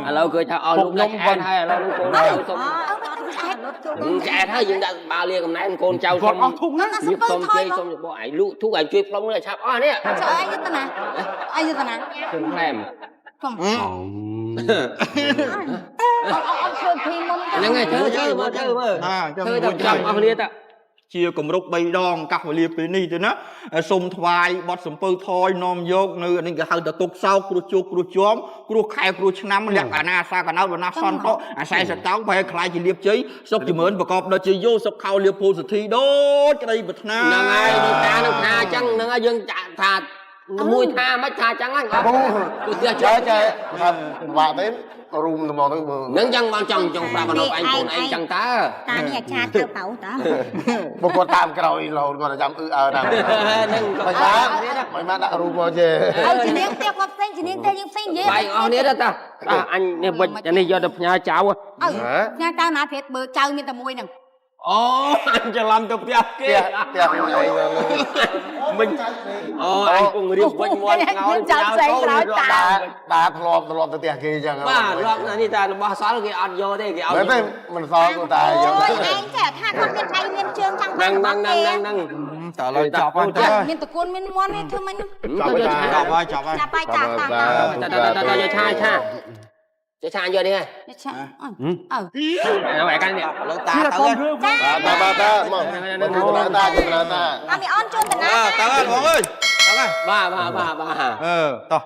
ឥឡូវគឺថាអស់លោកខ្ញុំគាត់ហើយឥឡូវលោកកូនចៅសុំឆ្អែតហើយយើងដាក់បាលាកំណែនកូនចៅសុំ អស់ធុងណា ញៀបសុំជ័យសុំបោះឯងលក់ធុកឯងជួយផ្លុំនេះឆាប់អស់នេះ Trời ơi, như thế nào? Ai như thế nào? ជើងផ្លែម Không. Ông chơi phim không? ហ្នឹងហើយធ្វើមើល ចាំ ធ្វើទៅចាំអស់គ្នាតា ជាគម្រប់3ដងកាសវេលាពេលនេះទៅណាសូមថ្វាយបទសំពៅថយនាំយកនៅនេះគេហៅថាទុកសោកគ្រោះជោគគ្រោះជាំគ្រោះខែគ្រោះឆ្នាំលក្ខណៈអាសាកណៅវណ្ណាសន្តុអាស្រ័យសតោងប្រហែលខ្លាយជាលៀបជ័យសុខចម្រើនប្រកបដោយជាយោសុខខោលៀបពោធិសទ្ធីដូចក្តីប្រាថ្នា ហ្នឹងហើយលោកតានឹងថាអញ្ចឹងហ្នឹងហើយយើងចាក់ថាមួយថាមិនថាអញ្ចឹងហ្នឹងអត់គឺទះចុះ ចេះថាបាក់ទេរូមទៅមកទៅ ហ្នឹងចឹងបងចង់ប្រាប់អនុឯងកូនឯងចឹងតើ Ta này cha theo bảo ta. បុគ្គលតាមក្រោយរហូតគាត់ចាំតាម ហ្នឹង មិនបានដាក់រូបមកចេះ Chỉ niếng theo con xanh, chỉ niếng theo những xanh gì. បាយអស់នេះតាអញនេះវិចនេះយកទៅផ្ញើចៅ Nhà tao nói thiệt bữa trâu như tao môi nè. អូអញច្រឡំទៅផ្ទះគេ ផ្ទះខ្ញុំឯង មិញអូអញគង់រៀបវិចមាត់ងោ Cháu xanh nói ta. តាធ្លាប់ទៅផ្ទះគេអញ្ចឹង បាទរកនេះតារបស់សល់គេអត់យកទេគេឲ្យ មិនទេមិនសល់គាត់តាអញ្ចឹង Ôi anh trẻ tha con miên tay miên trương trong ហ្នឹង băng ហ្នឹង băng ហ្នឹង kìa. ហ្នឹង តើឡើយចាប់ហើយទៅ Miên tụi con miên ngon ấy thưa mình. ទៅយកឆា ចាប់ហើយចាប់ហើយ Chà bay chà ta. ទៅយកឆាឆាយកនេះហើយ Chà. Ờ. ហើយកាន់នេះ លើតាទៅហើយ តាមកតា À mày on chôn tao ទៅ nói. ហើយបងអើយទៅហើយ បាទ តោះ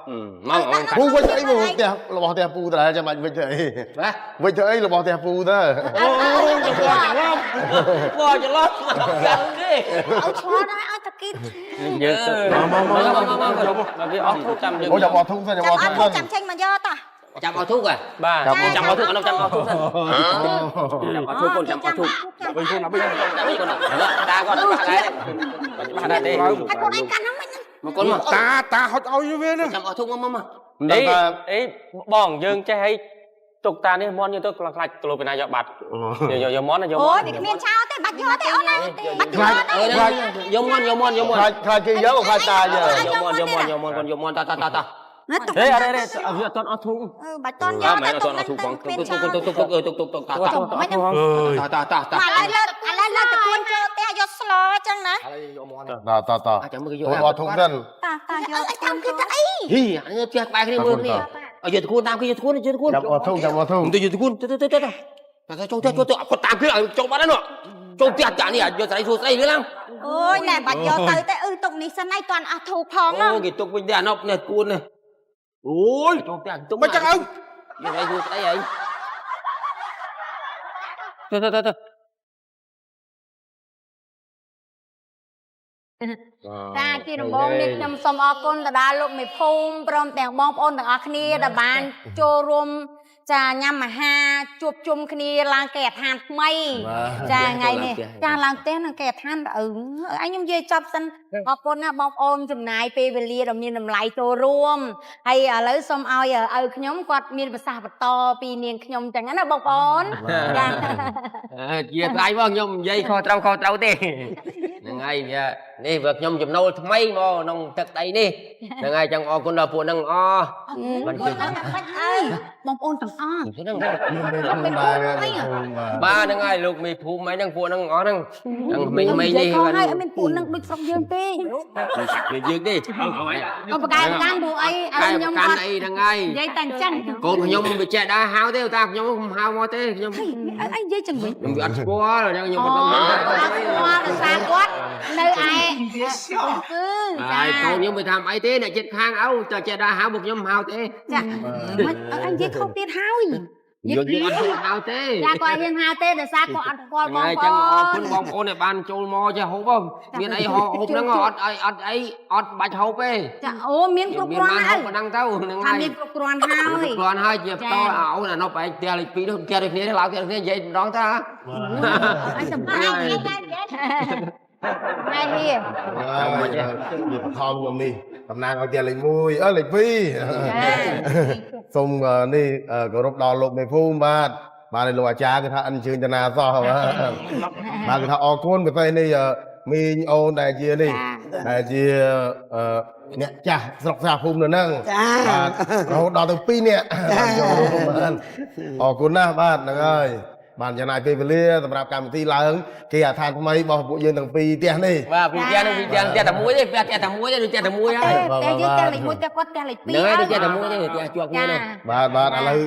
មក ពូវិញអីមកផ្ទះរបស់ផ្ទះពូតាចាំបាច់វិញទៅអី បាទ វិញទៅអីរបស់ផ្ទះពូទៅ បងច្រឡំកាន់គេ Ôi chó đó, ôi tao kia. យើងមកវាអត់ធូបចាំយើង អូចាំអត់ធុងសិនចាំអត់ធុង Chăm សិ ăn ន chăm chanh mà do ta. ចាំអត់ធូបបាទចាំអត់ធូបអត់ចាំអត់ធូបសិនចាំអត់ធូបកូនចាំអត់ធូប វិញខ្លួនណាវិញ ចាំកូនតាគាត់បាក់ដែរទេ Hai con anh cắn không mày. មកកូនមក តាហត់ឲ្យវាណា ចាំអត់ធូបមក អី អីបងយើងចេះឲ្យទុកតានេះមន់យើងទៅខ្លាចទៅលោកពីណាយកបាត់យកមន់យកមន់ Ôi bị miên chao thế, bắt vô thế ôn này. Bắt vô đây. យកមន់ ខ្លាចគេយកខ្លាចតាយើ យកមន់កូនយកមន់តា Nó tục. អីអត់អត់វាអត់អត់ធុង Ừ, bắt con vô mẹ ta nó tục toàn lên thục từ bằng miên tục chao. tục ta Mà lên từ cuốn cho te vô slo chăng nè. តា ចាំមើលយក អត់ធុងសិន Ta vô chăm cái tay. ហីអានេះផ្ទះក្បែរគ្នាមើលនេះឲ្យយកតគួនតាមគេយកតគួន ចាំអត់ធុង ទៅយកតគួនទៅចូលទៅគាត់តាមគេឲ្យចូលបាត់ហ្នឹងចូលផ្ទះចានេះយកស្រីសួរស្រីលឿនឡើង Ôi nè bắt vô tới tới tục ní sân này toàn thu phong đó. គេទុកវិញទេអាណប់នេះគួននេះអូយចូលផ្ទះទុកមិនចឹងអើយកស្រីសួរស្រីអីទៅ Ra chi đồng bông đi nhầm xóm ở con ta đã lúc mày phun prom tèng bông ôn tèng ở khnia đã bàn cho rum cha nhằm mà ha chụp chung khnia lang kẹt hạt mây cha ngày này cha lang té lang kẹt hạt anh em dây chọc sân ở con á bông ôn chùm này pe về lia đồng nhiên làm lại cho rum hay lấy xóm ao ở nhóm quạt miền bờ xa bờ to pi niên nhóm chẳng nó bông ôn ជាថ្លៃបងខ្ញុំនិយាយខុសត្រូវទេហ្នឹងហើយនេះវាខ្ញុំចំណូលថ្មីមកក្នុងទឹកដីនេះហ្នឹងហើយចង់អរគុណដល់ពួកហ្នឹងអបានជួយ ơi bông ôn tầng o ហ្នឹងបាទហ្នឹងហើយលោកមេភូមិហ្នឹងពួកហ្នឹងអស់ហ្នឹងហ្នឹងមីនេះ con hay mình phụ nâng đôi sọc dương tê យើងទេ ông bạc can bù ấy កាយ nhom កាន់ con អីហ្នឹងហើយ dây tàn chân កូនខ្ញុំវាចេះដើរហៅទេតាខ្ញុំហៅមកទេខ្ញុំ anh dây chân mình ខ្ញុំវាអត់ស្គាល់ខ្ញុំមិនដឹង qua là xa quát nơi ai cứ ហើយកូនខ្ញុំមិនធ្វើអីទេអ្នកចិត្តខាងអោតែចេះដើរហៅមកខ្ញុំហៅទេ dạ anh dây không biết hao gì យើងអត់ហៅទេ ra coi riêng hao tê để xa có ăn con ថ្ងៃចឹងអរគុណបងប្អូនដែលបានចូលមកចេះហូបមានអីហូបហ្នឹងអត់បាច់ហូបទេ dạ ô miếng មាន cục បាន ron ហូប ấy ប៉ុណ្ណឹងទៅហ្នឹងហើយ miếng cục ron hao ấy គ្រាន់ហើយជាបន្តឲ្យអាណប់ឯងផ្ទះលេខ2នោះផ្ទះដូចគ្នាឡើយផ្ទះដូចគ្នានិយាយម្ដងទៅ anh sầm hai đi វាបឋមខ្ញុំនេះតំណាងឲ្យផ្ទះលេខ1លេខ2សូមនេះគោរពដល់លោកមេភូមិបាទលោកអាចារ្យគឺថាអញ្ជើញតាណាសោះបាទគឺថាអរគុណប្រទេសនេះមីងអូនដែលជានេះដែលជា អ្នកចាស់ស្រុកសាភូមិនៅហ្នឹង ចា បាទរហូតដល់ទៅ2នាក់បានចូលរួមបានអរគុណណាស់បាទហ្នឹងហើយបានចំណាយពេលវេលាសម្រាប់កម្មវិធីឡើងគេអាឋានថ្មីរបស់ពួកយើងទាំងពីរផ្ទះនេះ បាទពីផ្ទះនឹងពីផ្ទះតែមួយទេផ្ទះតែមួយទេដូចតែមួយហើយ ផ្ទះយើងផ្ទះលេខ1ផ្ទះគាត់ផ្ទះលេខ2 ហ្នឹងហើយដូចតែមួយទេផ្ទះជាប់គ្នានោះ បាទបាទឥឡូវ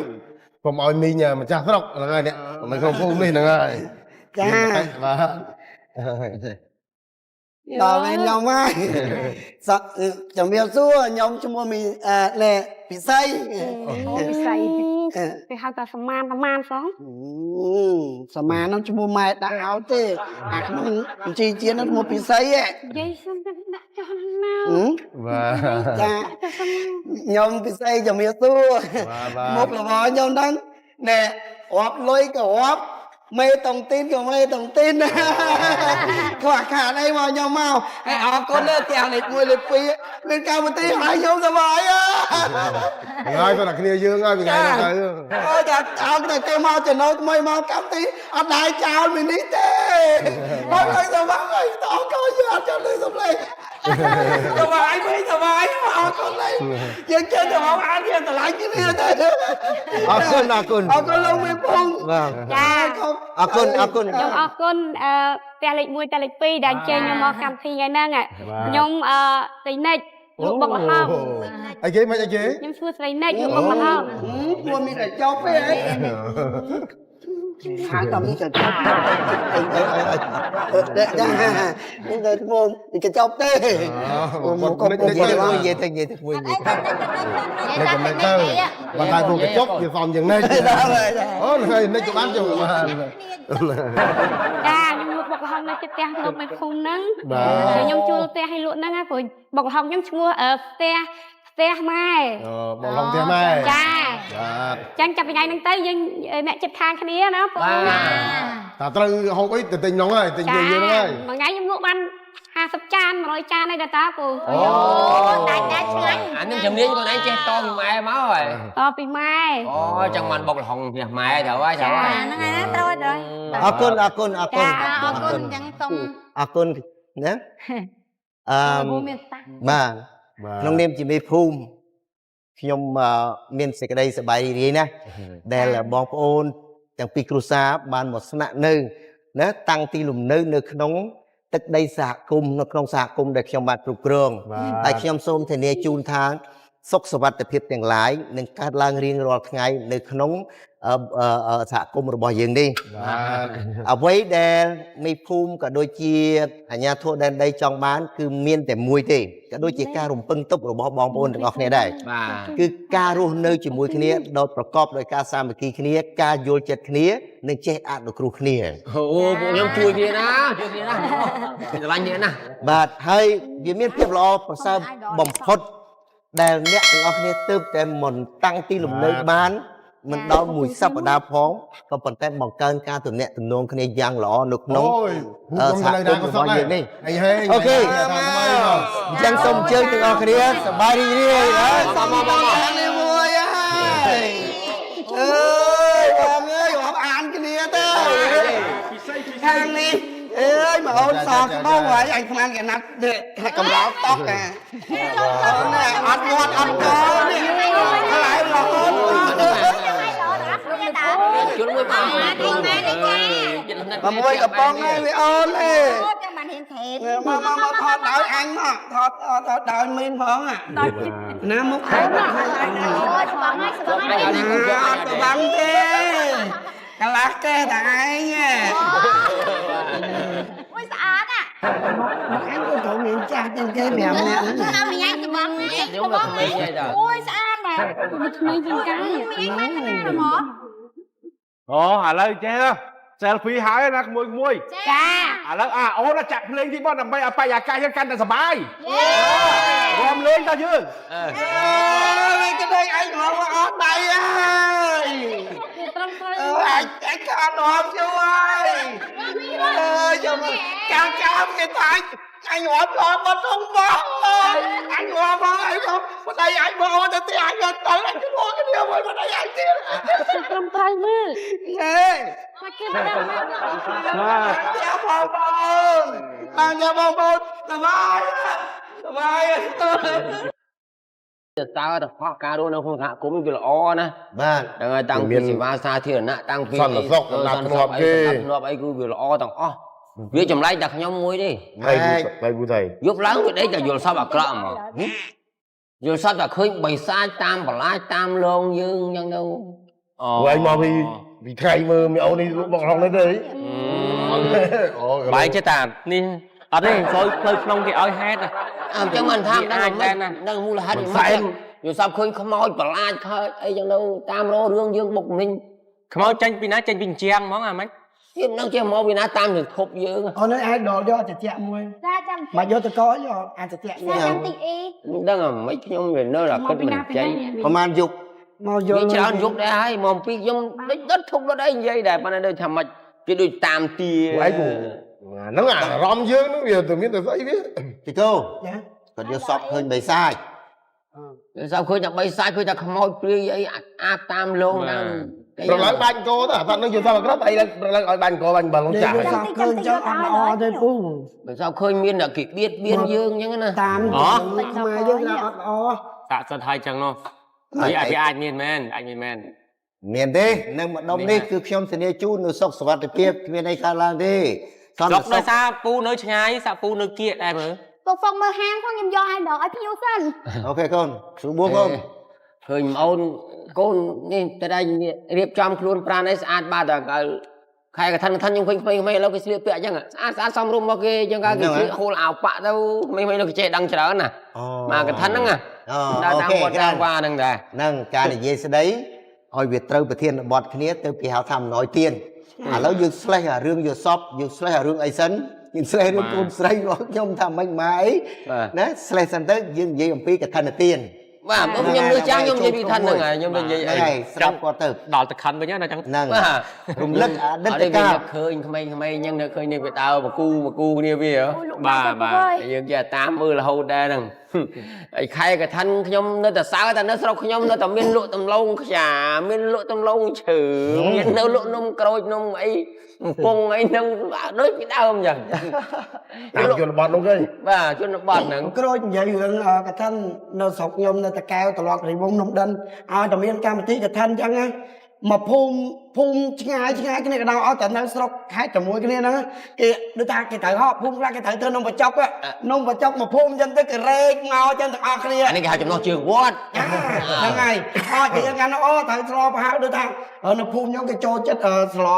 កុំឲ្យមីងម្ចាស់ស្រុកហ្នឹងហើយអ្នកនៅក្នុងភូមិនេះហ្នឹងហើយ ចា បាទ ដល់វិញខ្ញុំហើយជំរាបសួរខ្ញុំឈ្មោះមីលែពិសី ពិសីគេហៅថាសមានប្រមាណសោះ សមាននោះឈ្មោះម៉ែដាក់ឲ្យទេអាក្នុងបញ្ជីជាតិនោះឈ្មោះពិសីហ៎ និយាយសុំតែដាក់ចុះណា បាទ ចាខ្ញុំពិសីជំរាបសួរ បាទ មុខរបរខ្ញុំហ្នឹងណែរាប់លុយក៏រាប់មេតុងទីនក៏មេតុងទីនខ្វះខាតអីមកខ្ញុំមកហើយអរគុណផ្ទះលេខ1លេខ2មានកម្មវិធីឲ្យខ្ញុំសប្បាយហ៎ ហើយគាត់តែគ្នាយើងហើយពីថ្ងៃនេះទៅ អូចាអោតែគេមកចំណូលថ្មីមកកម្មវិធីអត់ដែរចោលមីនេះទេហើយឲ្យសប្បាយហើយអរគុណយើងអត់ចង់លើសំឡេងសប្បាយវិញសប្បាយអរគុណហើយយើងចេះតែមកអានយើងឆ្លាញ់គ្នាទេ អរគុណអរគុណ អរគុណលោកមេពង បាទ ចា អរគុណអរគុណ ខ្ញុំអរគុណផ្ទះលេខ1ផ្ទះលេខ2ដែលអញ្ជើញខ្ញុំមកកម្មវិធីថ្ងៃហ្នឹងខ្ញុំស្រីនិចលក់បុកល្ហុង អីគេមិនអីគេ ខ្ញុំឈ្មោះស្រីនិចលក់បុកល្ហុង មួយមានតែចប់ទេហៅតែមានតែចប់ចាមានតែមកកញ្ចប់ទេ មកកុំនិយាយទៅ និយាយទៅមួយនិយាយ នេះក៏មិនទៅបើតែពួកកញ្ចប់វាសំយ៉ាងនេះអូហ្នឹងនេះក៏បានចូលបាន ចាខ្ញុំលក់បុកល្ហុងនៅចិត្តផ្ទះលោកមេភូមិហ្នឹង បាទ ខ្ញុំជួលផ្ទះឲ្យលក់ហ្នឹងណាព្រោះបុកល្ហុងខ្ញុំឈ្មោះផ្ទះម៉ែ បងឡងផ្ទះម៉ែ ចា បាទ ចឹងចាប់ពីថ្ងៃហ្នឹងទៅយើងអ្នកចិត្តខាងគ្នាណាបង តែត្រូវហូបអីទៅទិញនោះហើយទិញយើងហ្នឹងហើយ មួយថ្ងៃខ្ញុំលក់បាន50ចាន100ចានអីដែរតាពូ អូ ដាច់ឆ្ងាញ់ អានឹងជំនាញខ្លួនឯងចេះតពីម៉ែមកហើយ តពីម៉ែ អូចឹងបានបុកល្ហុងផ្ទះម៉ែទៅហើយទៅហើយ ហ្នឹងហើយណាត្រូវហើយ អរគុណអរគុណអរគុណ ចាអរគុណចឹងសូម អរគុណណាពូមានតា បាទក្នុងនាមជាមេភូមិខ្ញុំមានសេចក្តីសប្បាយរីករាយណាស់ដែលបងប្អូនទាំងពីរគ្រួសារបានមកស្នាក់នៅណាតាំងទីលំនៅនៅក្នុងទឹកដីសហគមន៍នៅក្នុងសហគមន៍ដែលខ្ញុំបានគ្រប់គ្រងហើយខ្ញុំសូមធានាជូនថាសុខសុវត្ថិភាពទាំងឡាយនឹងកើតឡើងរៀងរាល់ថ្ងៃនៅក្នុងសហគមន៍របស់យើងនេះអ្វីដែលមេភូមិក៏ដូចជាអាជ្ញាធរដែនដីចង់បានគឺមានតែមួយទេក៏ដូចជាការរំពឹងទុករបស់បងប្អូនទាំងអស់គ្នាដែរ បាទ គឺការរស់នៅជាមួយគ្នាដោយប្រកបដោយការសាមគ្គីគ្នាការយល់ចិត្តគ្នានិងចេះអនុគ្រោះគ្នា អូពួកខ្ញុំជួយគ្នាណាជួយគ្នាណាស្រឡាញ់គ្នាណា បាទហើយវាមានភាពល្អប្រសើរបំផុតដែលអ្នកទាំងអស់គ្នាទើបតែមិនតាំងទីលំនៅបានមិនដល់មួយសប្តាហ៍ផងក៏ប៉ុន្តែបង្កើនការទំនាក់ទំនងគ្នាយ៉ាងល្អនៅក្នុងសហគមន៍របស់យើងនេះ អីហេ អូខេអញ្ចឹងសូមអញ្ជើញទាំងអស់គ្នាសប្បាយរីករាយណា សំបងនេះមួយហើយអើយបងអើយរាប់អានគ្នាទៅខាងនេះអើយមកអូនសងក្បោហើយអញខ្លាំងកណាត់កំឡោតតក់អាអត់មាត់អត់កនេះហើយរហូត ជួយមួយបង មួយកំប៉ុងហើយវាអូនទេ ចាំបានហ៊ានថេត មកថតដោយអញមកថតដោយមីនផងណាមុខខែមក អូយស្បងហើយស្បងហើយ អត់ស្បាំងទេកន្លះទេតែឯង អូយស្អាតអា អញក៏ត្រូវមានចាស់ជាងគេ5នាក់ហ្នឹង តាមញ៉ាំស្បងនេះ ខ្ញុំមកថ្មីហើយតើ អូយស្អាតណាស់មួយថ្មីវិញកាយមានមិនណាមក អូឥឡូវចេះ selfie ហើយណាក្មួយ ចា ឥឡូវអូនចាក់ភ្លេងទីបងដើម្បីឲ្យបរិយាកាសយើងកាន់តែសប្បាយរំលេងតើយើង អើយគេអញមកអត់ដៃហើយ ត្រឹមត្រូវ អញខានអត់យូរហើយអើយចាំកាមគេថាអញរាប់ដល់បាត់ក្នុងបងអញរាប់ហើយបងដៃអញបងអូនទៅទីអញអត់ដល់អញជួយគ្នាមួយដៃអញទៀត ត្រឹមត្រូវមើល ហេ មកគេមក ចាំបងបងអញបងបងសบายស តើទៅហោះការរស់នៅក្នុងសហគមន៍វាល្អណា បាទ ហ្នឹងហើយតាំងពីសេវាសាធារណៈតាំងពី សន្តិសុខសម្រាប់ធ្នាប់គេ ធ្នាប់អីគឺវាល្អទាំងអស់វាចម្លែកតែខ្ញុំមួយទេ ហើយពូថៃ យប់ឡើងវាដេកតែយល់សពអាក្រក់ហ្មងយល់សពតែឃើញបិសាចតាមបន្លាចតាមលងយើងអញ្ចឹងទៅ ព្រោះឯងមកពីថ្ងៃមើលមីអូននេះបងក្នុងនេះទេអូ បាយចេះតានេះអត់ទេផ្លូវក្នុងគេឲ្យហេតុ អញ្ចឹងមិនថាដឹងមូលហេតុមិនមែនយល់សពឃើញខ្មោចបន្លាចខើអីចឹងទៅតាមររឿងយើងបុកមិញ ខ្មោចចេញពីណាចេញពីជាងហ្មងអាម៉េច ទៀតនឹងចេះមកពីណាតាមទៅធប់យើង អូនអាចដល់យកតិចមួយ ចាចាំ មកយកតកយកអាចតិច ចាចាំតិចអី មិនដឹងមិនខ្ញុំវានៅតែគិតមិនចេញ ប្រហែលយុគ មកយក វាច្រើនយុគដែរហើយមកពីខ្ញុំដិតធប់ដិតអីនិយាយដែរប៉ុន្តែដូចថាមិនគេដូចតាមទា ឯងហ្នឹងអារម្មណ៍យើងហ្នឹងវាទៅមានតែស្អីវា ទីកោ ចា គាត់យកសពឃើញបិសាច យល់សពឃើញតែបីសាច់ឃើញតែខ្មោចព្រាយអីអាតាមលងតាម ប្រឡងបាញ់កោទៅអាថានឹងយកសពអាក្រក់អីប្រឡងឲ្យបាញ់កោបាញ់បាល់ចាស់ ឃើញចឹងអត់ល្អទេពូ បើសពឃើញមានតែគេបៀតបៀនយើងអញ្ចឹងណា តាមខ្មែរយើងថាអត់ល្អ សាក់សិតហើយចឹងនោះហើយអាចមានមែនអាចមានមែន មានទេនៅម្ដុំនេះគឺខ្ញុំធានាជូននៅសុខសុវត្ថិភាពគ្មានអីកើតឡើងទេ ស្រុកដោយសារពូនៅឆ្ងាយសាក់ពូនៅគៀកដែរមើល ពកហ្វុកមើលហាងផងខ្ញុំយកឲ្យដល់ឲ្យភ្ញៀវសិន អូខេកូនស្រួលបួងកូន ឃើញអូនកូននេះតែដៃរៀបចំខ្លួនប្រាណឲ្យស្អាតបាទតែខែកថាខ្ញុំឃើញក្មេងៗឥឡូវគេស្លៀកពាក់អញ្ចឹងស្អាតសមរម្យមកគេអញ្ចឹងគេស្លៀកហូលអាវប៉ាក់ទៅក្មេងៗនោះគេចេះដឹងច្រើនណាមកកថាហ្នឹងណា អូខេ តាមវត្តហ្នឹងដែរ ហ្នឹងការនិយាយស្ដីឲ្យវាត្រូវប្រធានបទគ្នាទៅគេហៅថាអំណោយទានឥឡូវយើងស្លេះអារឿងយកសពយើងស្លេះអារឿងអីសិនយើងស្លេះរឿងកូនស្រីរបស់ខ្ញុំថាមិនម៉ាអីណាស្លេះសិនទៅយើងនិយាយអំពីកថាទាន បាទខ្ញុំលើចាស់ខ្ញុំនិយាយពីថាហ្នឹងហើយខ្ញុំនិយាយអី ស្រាប់គាត់ទៅ ដល់ទៅខិនវិញណាចឹង ហ្នឹង បាទ រំលឹកអតីតកាល ឃើញក្មេងៗអញ្ចឹងនៅឃើញនេះវាដើរបកូគ្នាវា បាទ យើងចេះតាមមើលរហូតដែរហ្នឹងហើយខែកថាខ្ញុំនៅតែសើតែនៅស្រុកខ្ញុំនៅតែមានលក់ដំឡូងខ្យាមានលក់ដំឡូងឈើមាននៅលក់នំក្រូចនំអីកំពង់អីហ្នឹងដូចពីដើមអញ្ចឹង តាមជនបទនោះគេ បាទជនបទហ្នឹង ក្រូចនិយាយរឿងកថានៅស្រុកខ្ញុំនៅតកែវត្រឡប់រីវងនំដិនឲ្យតែមានកម្មវិធីកថាអញ្ចឹងណាមកភូមិឆ្ងាយគ្នាក៏ដល់ឲ្យតែនៅស្រុកខេត្តជាមួយគ្នាហ្នឹងគេដូចថាគេត្រូវហោភូមិខ្លះគេត្រូវធ្វើនំបញ្ចុកនំបញ្ចុកមកភូមិអញ្ចឹងទៅគេរែកមកអញ្ចឹងទាំងអស់គ្នា អានេះគេហៅចំណោះជើងវត្ត ហ្នឹងហើយអត់ជាงั้นអូត្រូវស្លប្រហែលដូចថានៅភូមិខ្ញុំគេចូលចិត្តស្ល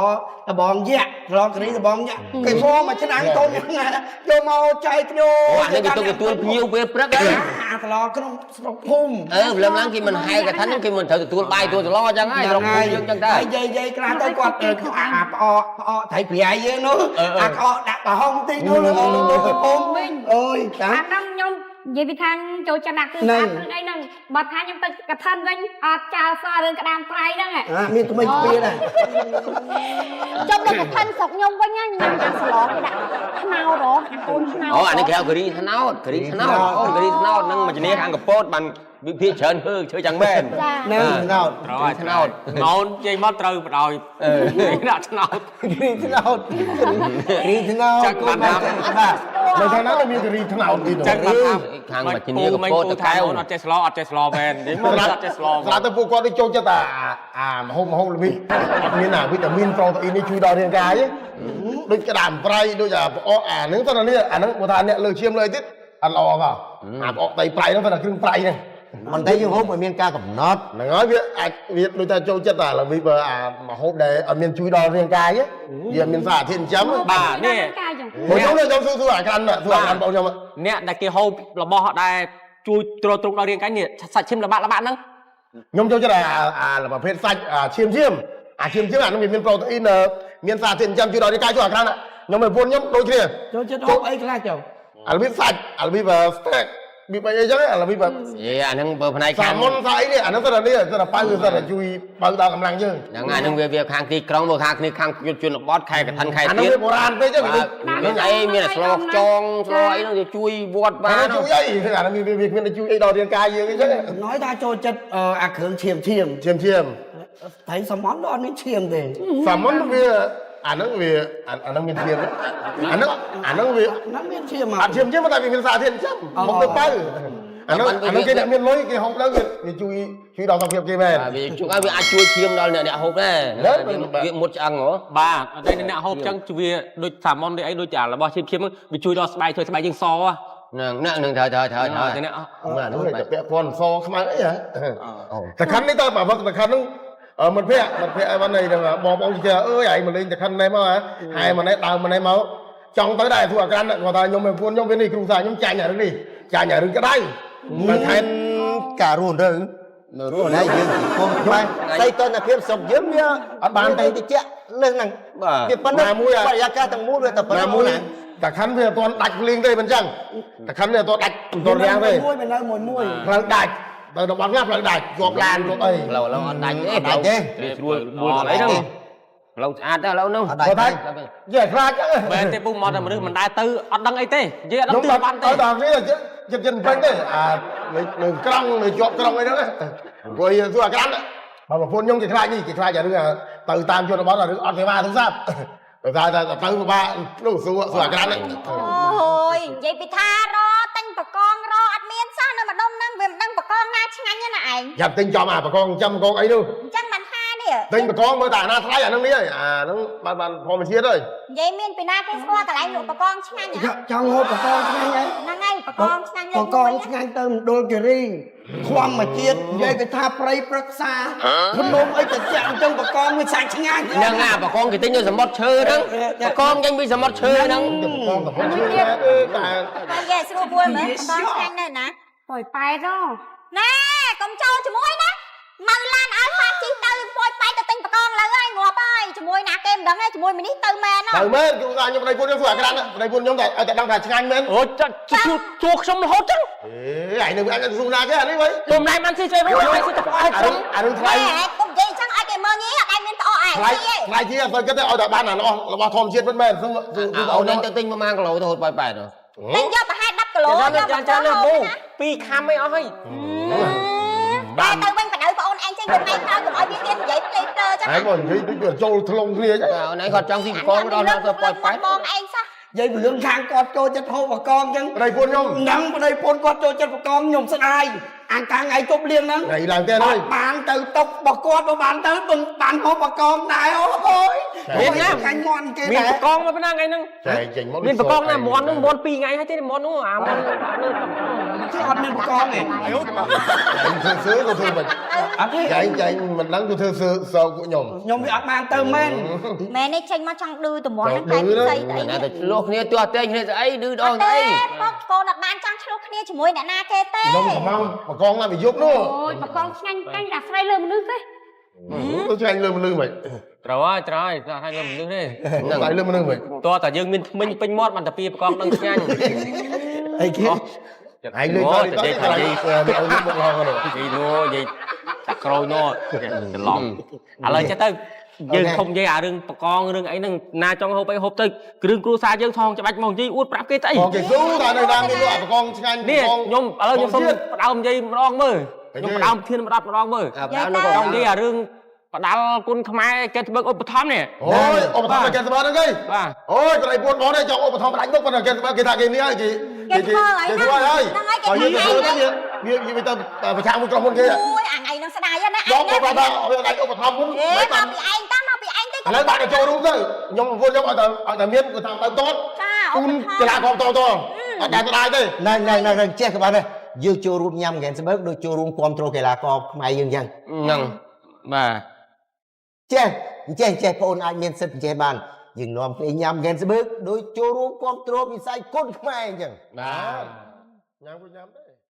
ដបងយក្សស្លការីដបងយក្សគេមកមួយឆ្នាំកូនហ្នឹងយកមកចែកញោ អានេះគេទៅទទួលភ្ញៀវពេលព្រឹកហ្នឹង អាស្លក្នុងស្រុកភូមិ ព្រលឹមឡើងគេមិនហែកថាហ្នឹងគេមិនត្រូវទទួលបាយទទួលស្លអញ្ចឹងហើយស្រុកភូមិយើងអញ្ចឹងដែរ យាយខ្លះទៅគាត់អាផ្អកថៃប្រៃយើងនោះអាក្អកដាក់ប្រហុងតិចនោះទៅភូមិវិញអូយតា អាហ្នឹងខ្ញុំនិយាយពីខាងចូលចិត្តដាក់គឺស្អាតអីហ្នឹងបើថាខ្ញុំទៅកថាវិញអត់ចោលសល់រឿងក្តាមប្រៃហ្នឹង មានថ្មីពីដែរ ចុះដល់កថាស្រុកខ្ញុំវិញញ៉ាំអាស្លគេដាក់ថ្នោតហ៎អាកូនថ្នោត អូអានេះគេហៅការីថ្នោតការីថ្នោតអូការីថ្នោតហ្នឹងមួយជំនាញខាងកពតបានវិភាគច្រើនធ្វើឈើចាំមែន ហ្នឹងថ្នោត ត្រូវថ្នោតណូនជ័យមកត្រូវបដ ாய் ដាក់ថ្នោត រីថ្នោតរីថ្នោត ចាក់បានថា នៅខាងណាមានការីថ្នោតទីនោះ ចាក់បានថា ខាងមួយជំនាញកពតតកែវ អត់ចេះស្លោមែននេះមកអត់ចេះស្លោ ស្រាប់ទៅពួកគាត់នេះចូលចិត្តមហូបល្វីអត់មានវីតាមីនប្រូតេអ៊ីននេះជួយដល់រាងកាយដូចក្តាមប្រៃដូចផ្អកអាហ្នឹងទៅនេះអាហ្នឹងបើថាអ្នកលើឈាមលើអីទៀតអត់ល្អក៏ផ្អកដីប្រៃហ្នឹងទៅគ្រឿងប្រៃហ្នឹង មិនតែយើងហូបឲ្យមានការកំណត់ ហ្នឹងហើយវាអាចវាដូចថាចូលចិត្តល្វីបើមហូបដែលអត់មានជួយដល់រាងកាយវាមានសារធាតុចិញ្ចឹម បាទនេះ ខ្ញុំសួរអាក្រាន់បងខ្ញុំ អ្នកដែលគេហូបរបស់ដែលជួយទ្រទ្រង់ដល់រាងកាយនេះសាច់ឈាមល្បាក់ហ្នឹង ខ្ញុំចូលចិត្តប្រភេទសាច់ឈាមអាហ្នឹងវាមានប្រូតេអ៊ីនមានសារធាតុចិញ្ចឹមជួយដល់រាងកាយជួយអាក្រាន់ខ្ញុំប្រពន្ធខ្ញុំដូចគ្នា ចូលចិត្តហូបអីខ្លះចុះ ល្វីសាច់ល្វីស្តេកវាអីចឹងល្វី អាហ្នឹងបើផ្នែកខា សា ង មុនស្អីនេះអាហ្នឹងទៅនេះទៅប៉ៅទៅជួយបើដល់កម្លាំងយើង ហ្នឹងហើយហ្នឹងវាខាងទីក្រុងមើលខាងគ្នាខាងជនបទខែកថាខែ អាហ្នឹង ទៀត វាបុរាណពេកចឹង មានអីមានស្លចងស្លអីហ្នឹងវាជួយវត្តបាន ជួយអីអាហ្នឹងវាមានជួយអីដល់រាងកាយយើងអីចឹង nói taចូលចិត្តអាគ្រឿងឈាម ឈាម ថៃសមនអត់មានឈាមទេ សាមុនវា អាហ្នឹងវាអាហ្នឹងមានធៀមអាហ្នឹងវា nó biết chi mà អត់ធៀមទេតែវាមានសារធាតុចិញ្ចឹមមកទៅបើអាហ្នឹងគេអ្នកមានលុយគេហូបដល់វាជួយដល់សុខភាពគេមែន វាជួយឲ្យវាអាចជួយឈាមដល់អ្នកហូបដែរវាមុតឆ្អឹងហ៎ បាទអត់តែអ្នកហូបចឹងវាដូចសាម៉ុនដូចអីដូចអារបស់ឈាមវាជួយដល់ស្បែកធ្វើស្បែកយើងស នឹងត្រូវ អ្នក ហ្នឹងវាទៅពាក់ព័ន្ធសខ្មៅអីហ៎តែខាន់នេះតើបើតែខាន់ហ្នឹងមិត្តភ័ក្តិអីបានន័យហ្នឹងបងប្អូនគេអើយឯងមកលេងតែខាន់ណែមកហែមកណែដើមមកណែមកចង់ទៅដែរធ្វើអាក្រានគាត់ថាខ្ញុំមិនពួនខ្ញុំវានេះគ្រូសាខ្ញុំចាញ់អារឿងនេះចាញ់អារឿងក្តៅមិនថែម ការរស់នៅរស់នៅយើងជាគុំខ្មែរស្ដីតនភាពសុខយើងវាអត់បានទៅតិចលើហ្នឹងវាប៉ុណ្ណាមួយបរិយាកាសទាំងមូលវាតែប៉ុណ្ណាមួយ តែខាន់វាអត់ទាន់ដាច់ភ្លៀងទេមិនចឹងតែខាន់វាអត់ទាន់ដាច់មិនទាន់រាំងទេ មួយមិននៅមួយ ផ្លូវដាច់ទៅរបស់ខ្លះផ្លូវដាច់ជាប់ឡានជាប់អី ឡូវអត់ដាច់ទេ ដាច់ទេ ស្រួលមួយអីហ្នឹងឡូវស្អាតដែរឡូវនោះ អត់ដាច់ទេ យេខ្លាចចឹង មែនទេពុកមកតែមនុស្សមិនដែរទៅអត់ដឹងអីទេនិយាយអត់ដឹងទិសបានទេ ដល់នេះចិត្តពេញទេអានៅក្រង់នៅជាប់ក្រង់អីហ្នឹងអង្គុយសួរអាក្រានបើប្រពន្ធខ្ញុំគេខ្លាចនេះគេខ្លាចអារឿងទៅតាមជនបទអារឿងអត់សេវាទូរស័ព្ទទៅថាទៅពិបាកនោះសួរអាក្រានហ្នឹង អូយនិយាយពីថារទិញបកងរអត់មានសោះនៅម្ដុំហ្នឹងវាមិនដឹងបកងណាឆ្ងាញ់ទេណាឯង យ៉ាប់ទិញចំអាបកងចាំបកងអីនោះ អញ្ចឹងបានថានេះ ទិញបកងមើលតែអាណាថ្លៃអាហ្នឹងនេះហើយអាហ្នឹងបានធម្មជាតិហើយ និយាយមានពីណាគេស្គាល់កន្លែងលក់បកងឆ្ងាញ់ហ៎ ចង់ហូបបកងឆ្ងាញ់ហើយ ហ្នឹងហើយបកងឆ្ងាញ់ បកងឆ្ងាញ់ទៅមណ្ឌលគិរីខ្វំមកជាតិនិយាយគេថាព្រៃព្រឹក្សាភ្នំអីទៅចាក់អញ្ចឹងបកងវាសាច់ឆ្ងាញ់ ហ្នឹងអាបកងគេទិញនៅសមុទ្រឈើហ្នឹងបកងចេញពីសមុទ្រឈើហ្នឹង បកងកំពុងឈឺតែ តែគេស្រួលពួយមើលបកងឆ្ងាញ់នៅណាប៉យប៉ែតណែកុំចូលជាមួយណានៅឡានឲ្យផាត់ជីទៅប៉យប៉ែតទៅទិញបកងលើហើយងាប់ហើយជាមួយណាគេមិនដឹងទេជាមួយមីនេះទៅមែនហ៎ ទៅមែនគឺថាខ្ញុំប្តីពុនខ្ញុំសួរអាក្រានប្តីពុនខ្ញុំតែឲ្យតែដឹងថាឆ្ងាញ់មែន អូចាជួខ្ញុំរហូតចឹង អេឯងនៅអញសួរណាគេអានេះវិញ ពុំណៃបានស៊ីជួយវិញឲ្យស៊ីទៅអស់ចឹង អានឹងថ្លៃ ហេកុំនិយាយអញ្ចឹងឲ្យគេមើលងាយអត់ឯងមានតអឯង ថ្លៃថ្លៃជាអត់ទៅគិតទេឲ្យតែបានអារបស់ធម្មជាតិមិនមែនសួរ អូនទៅទិញប្រហែលគីឡូទៅហូតប៉ែប៉ែទៅ តែយកប្រហែល10គីឡូ ចាលើពូ2ខាំអីអស់ហើយ តែទៅវិញបដៅបងអូនឯងចេញទៅថ្ងៃក្រោយកុំឲ្យវាទៀតនិយាយផ្លេទៅចឹង ឯងមកនិយាយដូចចូលថ្លងគ្នាចឹង អូនឯងគាត់ចង់ស៊ីបកងដល់ទៅប៉ែប៉ែ បងឯងសោះ និយាយពីរឿងខាងគាត់ចូលចិត្តហូបបកងអញ្ចឹង ប្តីពុនខ្ញុំ ហ្នឹងប្តីពុនគាត់ចូលចិត្តបកងខ្ញុំស្ដាយអាកាថ្ងៃជប់លៀងហ្នឹង ថ្ងៃឡើងទៀតហើយ បានទៅតុករបស់គាត់បើបានទៅបានហូបបកងដែរអូយមានណាខាញ់មន់គេ មាន ដែ ប រ កងមកប៉ុណ្ណាថ្ងៃហ្នឹង ចែកចេញមក មានបកងណាមន់ហ្នឹងមន់2ថ្ងៃហើយទេមន់នោះអាមន់ chứ ăn nên con này ធ្វើសើក៏ធ្វើមិនចែកចេញមិនដឹងគឺធ្វើសើសើពួកខ្ញុំ nhom bị ác ban tơ men មែននេះចេញមកចង់ឌឺតម្រាំហ្នឹងតែពិសីទៅអី ណាទៅឆ្លោះគ្នាទាស់តែគ្នាស្អីឌឺដងស្អី បងកូនអត់បានចង់ឆ្លោះគ្នាជាមួយអ្នកណាគេទេ ខ្ញុំកំងបកងណាវាយប់នោះ អូយបកងឆ្ងាញ់កាញ់តែស្រីលើមនុស្សទេ ទៅចាញ់លើមនុស្សមិន ត្រូវហើយថាលើមនុស្សទេ តែលើមនុស្សមិន តោះតែយើងមានថ្មិញពេញមាត់បានតែពីបកងដឹងឆ្ងាញ់ អីគេឯងលើទៅទៅទៅឲ្យនេះមកឡងហ្នឹង និយាយនោះនិយាយតាក្រូចនោះច្រឡំឥឡូវចេះទៅយើងធំនិយាយអារឿងបកងរឿងអីហ្នឹងណាចង់ហូបអីហូបទៅគ្រឿងគ្រួសារយើងថងច្បាច់មកនិយាយអួតប្រាប់គេទៅអី បងគេស៊ូតែនៅតាមគេលក់បកងឆ្ងាញ់ នេះខ្ញុំឥឡូវខ្ញុំសុំផ្ដើមនិយាយម្ដងមើលខ្ញុំផ្ដើមធានម្ដងមើល ដើមនោះ ចង់និយាយអារឿងបដាល់គុណខ្មែរគេធ្វើឧបត្ថម្ភនេះ អូយឧបត្ថម្ភគេស្មើហ្នឹងគេ បាទ អូយប្រៃពួនបងនេះចង់ឧបត្ថម្ភផ្ដាច់មុខប៉ុន្តែគេស្មើគេថាគេនេះហើយគេធ្វើហើយហើយ ហ្នឹងហើយគេ ឲ្យយើងទៅវាទៅប្រឆាំងមួយក្រុមហ៊ុនគេ អូយអាថ្ងៃហ្នឹងស្ដាយណា បងគាត់ថាឲ្យដាច់ឧបត្ថម្ភមុន ហេមកពីឯងតាមកពីឯងទេ ឥឡូវបាក់ទៅចូលរួមទៅខ្ញុំប្រពន្ធខ្ញុំឲ្យតែមានគាត់ថាទៅតត ចា គុណកីឡាករតតអត់ដែរស្ដាយទេ ណែចេះក៏បានដែរយើងចូលរួមញ៉ាំហ្គេមស្បើកដូចចូលរួមគ្រប់គ្រងកីឡាករខ្មែរយើងចឹង ហ្នឹងបាទ ចេះបងអូនអាចមានសិទ្ធិចេះបានយើងនាំគ្នាញ៉ាំហ្គេមស្បើកដូចចូលរួមគ្រប់គ្រងវិស័យគុណខ្មែរអញ្ចឹង បាទ ញ៉ាំក៏ញ៉ាំដែរ